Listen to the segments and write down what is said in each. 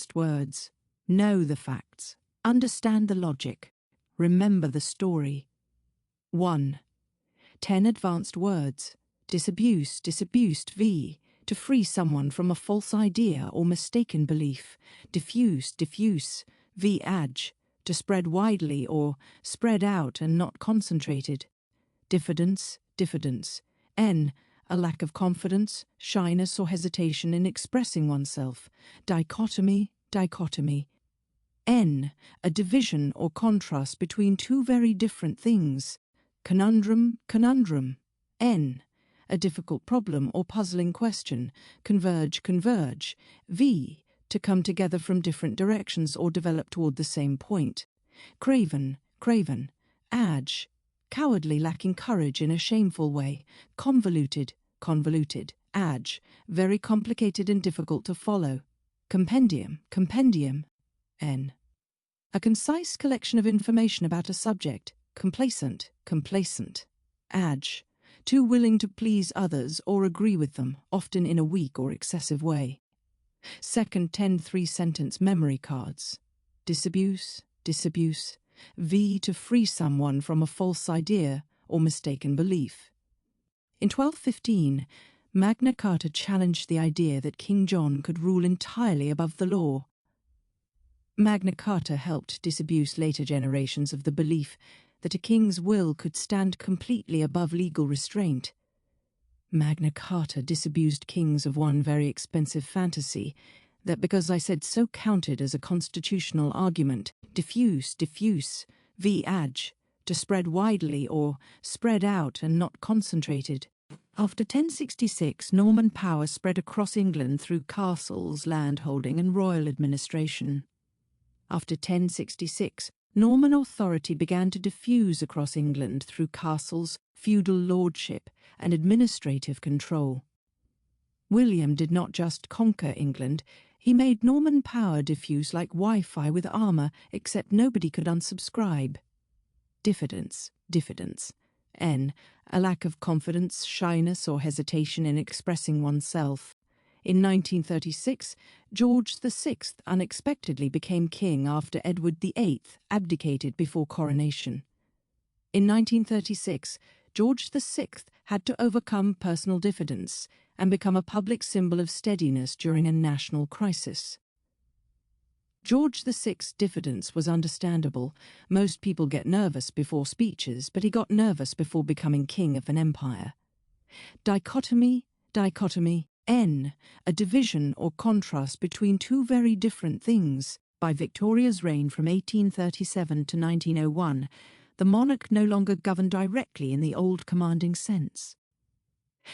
advanced words. Know the facts. Understand the logic. Remember the story. 1. 10 advanced words. Disabuse, disabused, v. To free someone from a false idea or mistaken belief. Diffuse, diffuse, v. Adj. To spread widely or spread out and not concentrated. Diffidence, diffidence. N. A lack of confidence, shyness or hesitation in expressing oneself. Dichotomy, dichotomy. N. A division or contrast between two very different things. Conundrum, conundrum. N. A difficult problem or puzzling question. Converge, converge. V. To come together from different directions or develop toward the same point. Craven, craven. Adj. Cowardly, lacking courage in a shameful way. Convoluted, convoluted. Adj. Very complicated and difficult to follow. Compendium, compendium. N. A concise collection of information about a subject. Complaisant, complacent. Adj. Too willing to please others or agree with them, often in a weak or excessive way. Second 10 sentence memory cards. Disabuse, disabuse. V. To free someone from a false idea or mistaken belief. In 1215, Magna Carta challenged the idea that King John could rule entirely above the law. Magna Carta helped disabuse later generations of the belief that a king's will could stand completely above legal restraint. Magna Carta disabused kings of one very expensive fantasy, that because I said so counted as a constitutional argument. Diffuse, diffuse, v. Adj. To spread widely or spread out and not concentrated. After 1066, Norman power spread across England through castles, landholding and royal administration. After 1066, Norman authority began to diffuse across England through castles, feudal lordship, and administrative control. William did not just conquer England, he made Norman power diffuse like Wi-Fi with armour, except nobody could unsubscribe. Diffidence, diffidence. N. A lack of confidence, shyness or hesitation in expressing oneself. In 1936, George VI unexpectedly became king after Edward VIII abdicated before coronation. In 1936, George VI had to overcome personal diffidence and become a public symbol of steadiness during a national crisis. George VI's diffidence was understandable. Most people get nervous before speeches, but he got nervous before becoming king of an empire. Dichotomy, dichotomy. N. A division or contrast between two very different things. By Victoria's reign from 1837 to 1901, the monarch no longer governed directly in the old commanding sense.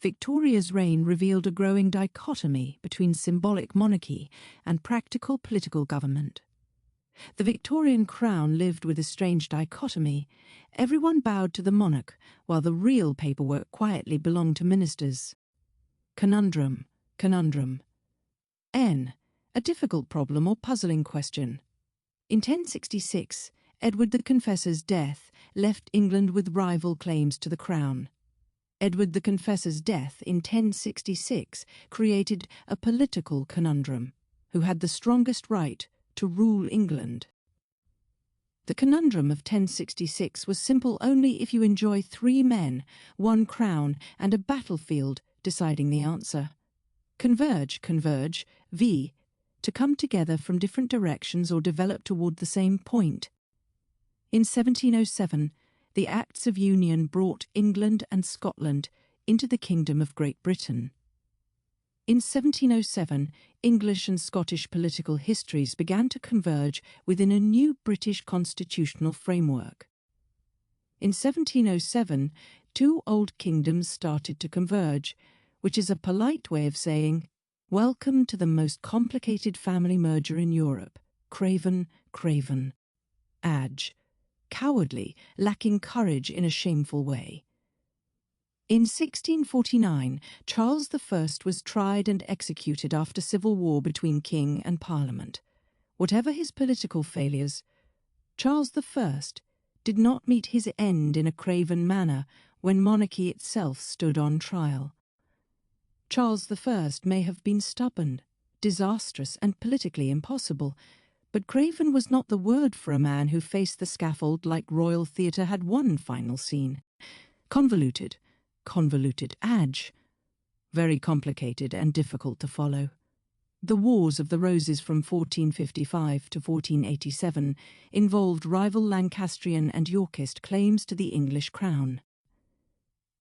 Victoria's reign revealed a growing dichotomy between symbolic monarchy and practical political government. The Victorian crown lived with a strange dichotomy. Everyone bowed to the monarch, while the real paperwork quietly belonged to ministers. Conundrum, conundrum. N. A difficult problem or puzzling question. In 1066, Edward the Confessor's death left England with rival claims to the crown. Edward the Confessor's death in 1066 created a political conundrum. Who had the strongest right to rule England? The conundrum of 1066 was simple only if you enjoy 3 men, 1 crown, and a battlefield deciding the answer. Converge, converge, v. To come together from different directions or develop toward the same point. In 1707, the Acts of Union brought England and Scotland into the Kingdom of Great Britain. In 1707, English and Scottish political histories began to converge within a new British constitutional framework. In 1707, 2 old kingdoms started to converge, which is a polite way of saying, "Welcome to the most complicated family merger in Europe, craven, craven." Adj. Cowardly, lacking courage in a shameful way. In 1649, Charles I was tried and executed after civil war between king and parliament. Whatever his political failures, Charles I did not meet his end in a craven manner when monarchy itself stood on trial. Charles I may have been stubborn, disastrous and politically impossible. But craven was not the word for a man who faced the scaffold like royal theatre had one final scene. Convoluted, age. Very complicated and difficult to follow. The Wars of the Roses from 1455 to 1487 involved rival Lancastrian and Yorkist claims to the English crown.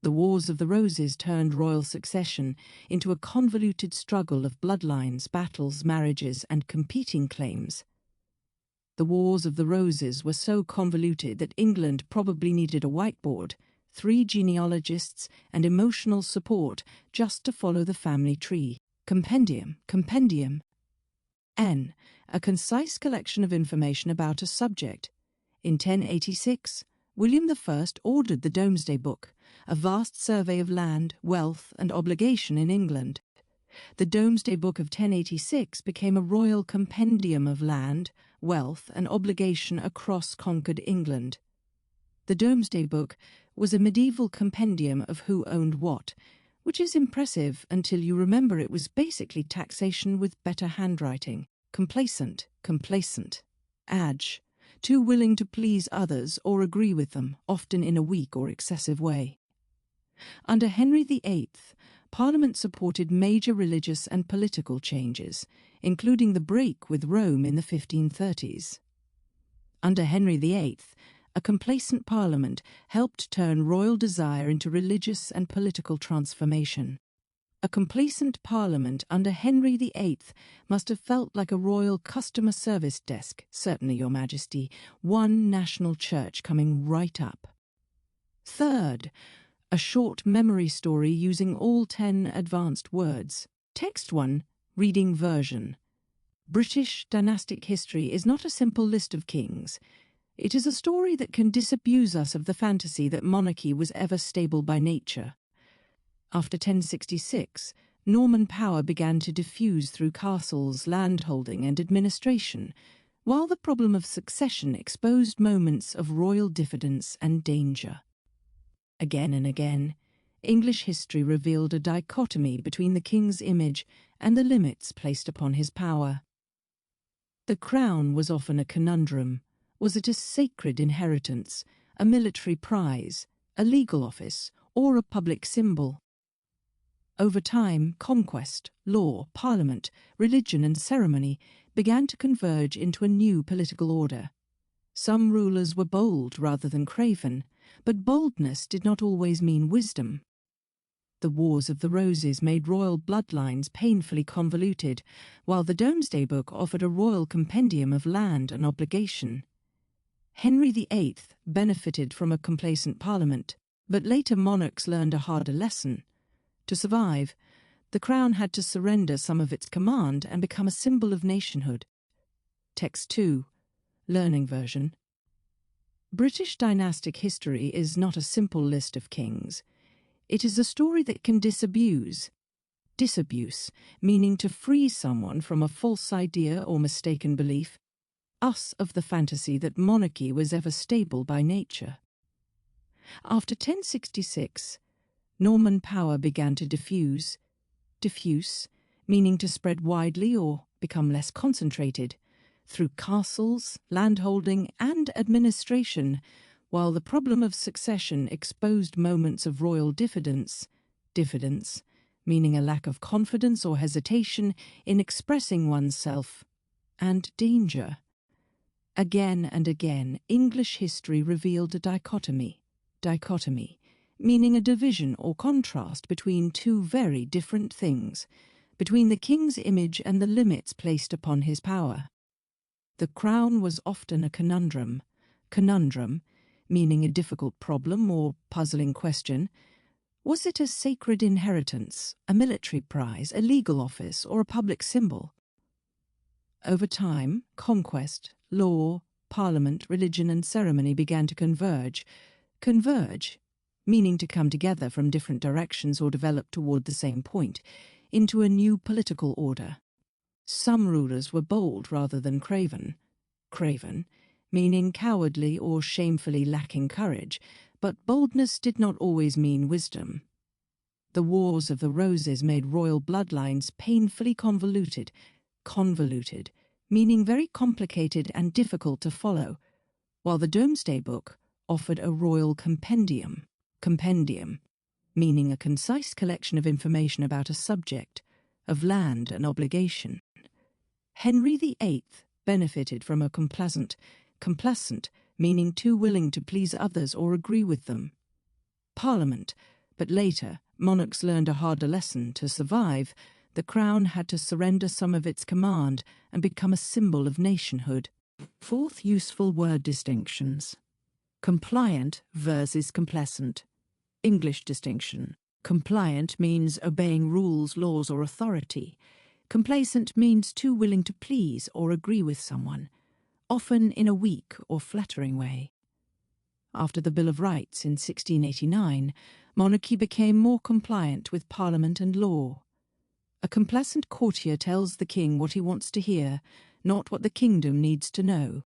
The Wars of the Roses turned royal succession into a convoluted struggle of bloodlines, battles, marriages, and competing claims. The Wars of the Roses were so convoluted that England probably needed a whiteboard, 3 genealogists, and emotional support just to follow the family tree. Compendium. N. A concise collection of information about a subject. In 1086, William I ordered the Domesday Book, a vast survey of land, wealth, and obligation in England. The Domesday Book of 1086 became a royal compendium of land, wealth, and obligation across conquered England. The Domesday Book was a medieval compendium of who owned what, which is impressive until you remember it was basically taxation with better handwriting. Complaisant. Age. Too willing to please others or agree with them, often in a weak or excessive way. Under Henry VIII, Parliament supported major religious and political changes, including the break with Rome in the 1530s. Under Henry VIII, a complacent Parliament helped turn royal desire into religious and political transformation. A complacent Parliament under Henry VIII must have felt like a royal customer service desk, certainly, Your Majesty, one national church coming right up. Third, a short memory story using all 10 advanced words. Text 1, reading version. British dynastic history is not a simple list of kings. It is a story that can disabuse us of the fantasy that monarchy was ever stable by nature. After 1066, Norman power began to diffuse through castles, landholding, and administration, while the problem of succession exposed moments of royal diffidence and danger. Again and again, English history revealed a dichotomy between the king's image and the limits placed upon his power. The crown was often a conundrum. Was it a sacred inheritance, a military prize, a legal office, or a public symbol? Over time, conquest, law, parliament, religion, and ceremony began to converge into a new political order. Some rulers were bold rather than craven, but boldness did not always mean wisdom. The Wars of the Roses made royal bloodlines painfully convoluted, while the Domesday Book offered a royal compendium of land and obligation. Henry VIII benefited from a complacent parliament, but later monarchs learned a harder lesson. To survive, the crown had to surrender some of its command and become a symbol of nationhood. Text 2, learning version. British dynastic history is not a simple list of kings. It is a story that can disabuse. Disabuse, meaning to free someone from a false idea or mistaken belief, us of the fantasy that monarchy was ever stable by nature. After 1066, Norman power began to diffuse, meaning to spread widely or become less concentrated, through castles, landholding, and administration, while the problem of succession exposed moments of royal diffidence, meaning a lack of confidence or hesitation in expressing oneself, and danger. Again and again, English history revealed a dichotomy, meaning a division or contrast between two very different things, between the king's image and the limits placed upon his power. The crown was often a conundrum, meaning a difficult problem or puzzling question. Was it a sacred inheritance, a military prize, a legal office, or a public symbol? Over time, conquest, law, parliament, religion, and ceremony began to converge, meaning to come together from different directions or develop toward the same point, into a new political order. Some rulers were bold rather than craven, meaning cowardly or shamefully lacking courage, but boldness did not always mean wisdom. The Wars of the Roses made royal bloodlines painfully convoluted, meaning very complicated and difficult to follow, while the Domesday Book offered a royal compendium, meaning a concise collection of information about a subject, of land and obligation. Henry VIII benefited from a complaisant, meaning too willing to please others or agree with them. Parliament, but later monarchs learned a harder lesson. To survive, the crown had to surrender some of its command and become a symbol of nationhood. Fourth useful word distinctions. Compliant versus complaisant. English distinction. Compliant means obeying rules, laws, or authority. Complaisant means too willing to please or agree with someone, often in a weak or flattering way. After the Bill of Rights in 1689, monarchy became more compliant with Parliament and law. A complaisant courtier tells the king what he wants to hear, not what the kingdom needs to know.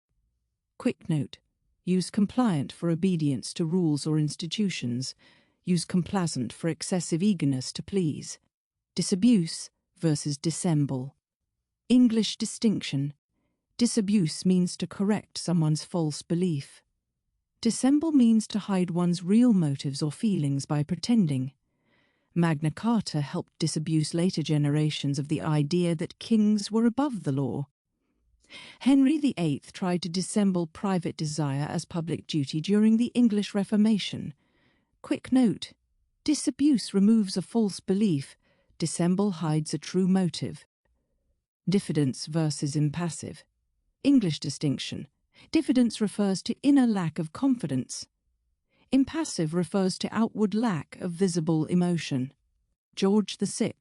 Quick note: use compliant for obedience to rules or institutions. Use complaisant for excessive eagerness to please. Disabuse versus dissemble. English distinction. Disabuse means to correct someone's false belief. Dissemble means to hide one's real motives or feelings by pretending. Magna Carta helped disabuse later generations of the idea that kings were above the law. Henry VIII tried to dissemble private desire as public duty during the English Reformation. Quick note: disabuse removes a false belief, dissemble hides a true motive. Diffidence versus impassive. English distinction. Diffidence refers to inner lack of confidence. Impassive refers to outward lack of visible emotion. George VI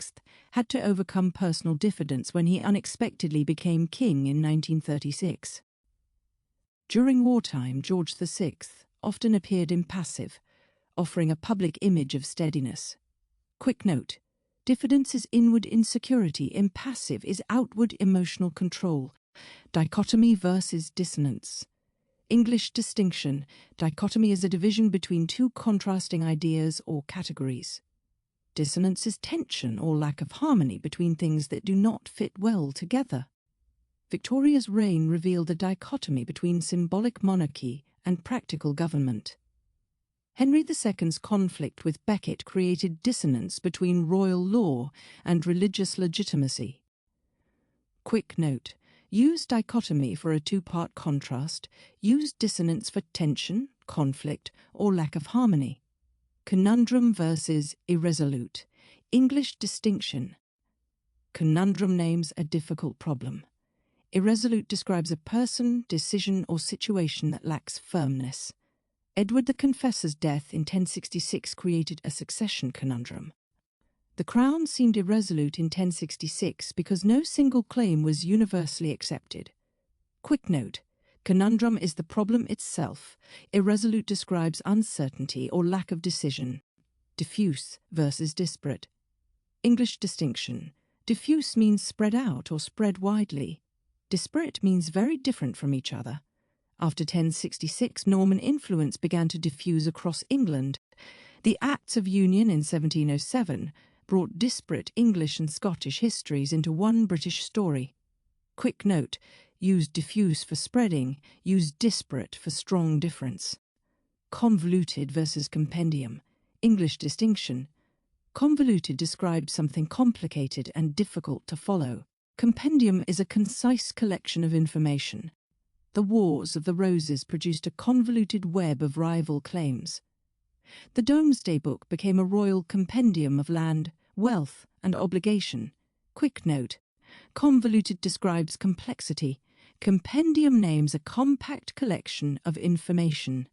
had to overcome personal diffidence when he unexpectedly became king in 1936. During wartime, George VI often appeared impassive, offering a public image of steadiness. Quick note: diffidence is inward insecurity, impassive is outward emotional control. Dichotomy versus dissonance. English distinction. Dichotomy is a division between two contrasting ideas or categories. Dissonance is tension or lack of harmony between things that do not fit well together. Victoria's reign revealed a dichotomy between symbolic monarchy and practical government. Henry II's conflict with Becket created dissonance between royal law and religious legitimacy. Quick note: use dichotomy for a two-part contrast. Use dissonance for tension, conflict, or lack of harmony. Conundrum versus irresolute. English distinction. Conundrum names a difficult problem. Irresolute describes a person, decision, or situation that lacks firmness. Edward the Confessor's death in 1066 created a succession conundrum. The crown seemed irresolute in 1066 because no single claim was universally accepted. Quick note: conundrum is the problem itself. Irresolute describes uncertainty or lack of decision. Diffuse versus disparate. English distinction. Diffuse means spread out or spread widely. Disparate means very different from each other. After 1066, Norman influence began to diffuse across England. The Acts of Union in 1707 brought disparate English and Scottish histories into one British story. Quick note: use diffuse for spreading, use disparate for strong difference. Convoluted versus compendium. English distinction. Convoluted describes something complicated and difficult to follow. Compendium is a concise collection of information. The Wars of the Roses produced a convoluted web of rival claims. The Domesday Book became a royal compendium of land, wealth, and obligation. Quick note: convoluted describes complexity. Compendium names a compact collection of information.